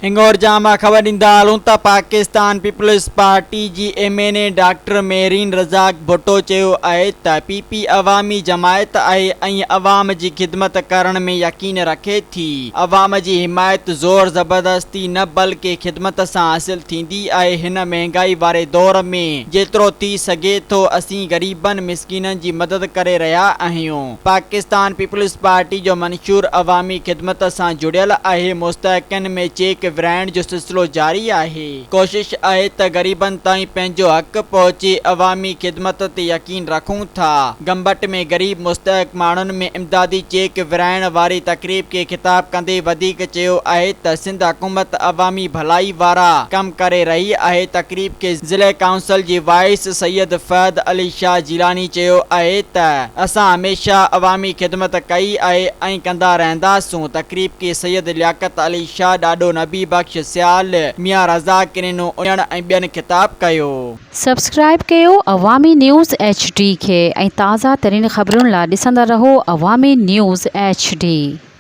हिंगोर जामा ख़बर ॾींदा हलूं त पाकिस्तान पीपल्स पार्टी जी MNA डॉक्टर मेरीन रज़ाक भुट्टो चयो आहे त PP अवामी जमायत आहे ऐं अवाम जी ख़िदमत करण में यकीन रखे थी। अवाम जी हिमायत ज़ोर ज़बरदस्ती न बल्कि ख़िदमत सां हासिल थींदी आहे। हिन महांगाई वारे दौर में जेतिरो थी सघे थो असीं ग़रीबनि मिस्कीननि जी मदद करे रहिया आहियूं। पाकिस्तान पीपल्स पार्टी जो मंशूर अवामी ख़िदमत सां जुड़ियल आहे। मुस्तहकन में चेक विराइण जो सिलसिलो जारी आहे। कोशिश आहे त ग़रीबनि ताईं पंहिंजो हक़ पहुचे। अवामी ख़िदमत ते यकीन रखूं था। गंबट में गरीब मुस्तहक माण्हुनि में इमदादी चेक विराइण वारी तक़रीब खे ख़िताब कंदे वधीक चयो आहे त सिंध हुकूमत अवामी भलाई वारा कम करे रही आहे। तक़रीब खे ज़िले काउंसिल जी वाइस सैयद फहद अली शाह जिलानी चयो आहे त असां हमेशा अवामी ख़िदमत कई आहे ऐं कंदा रहंदासूं। तक़रीब खे सैयद लियाकत अली शाह ॾाढो नबी बख्श सियाल मियां रज़ा किरिनो उन्हण ऐं ॿियनि ख़िताब कयो। सब्सक्राइब कयो अवामी न्यूज़ HD खे ऐं ताज़ा तरीन ख़बरुनि लाइ ॾिसंदा रहो अवामी न्यूज़ HD।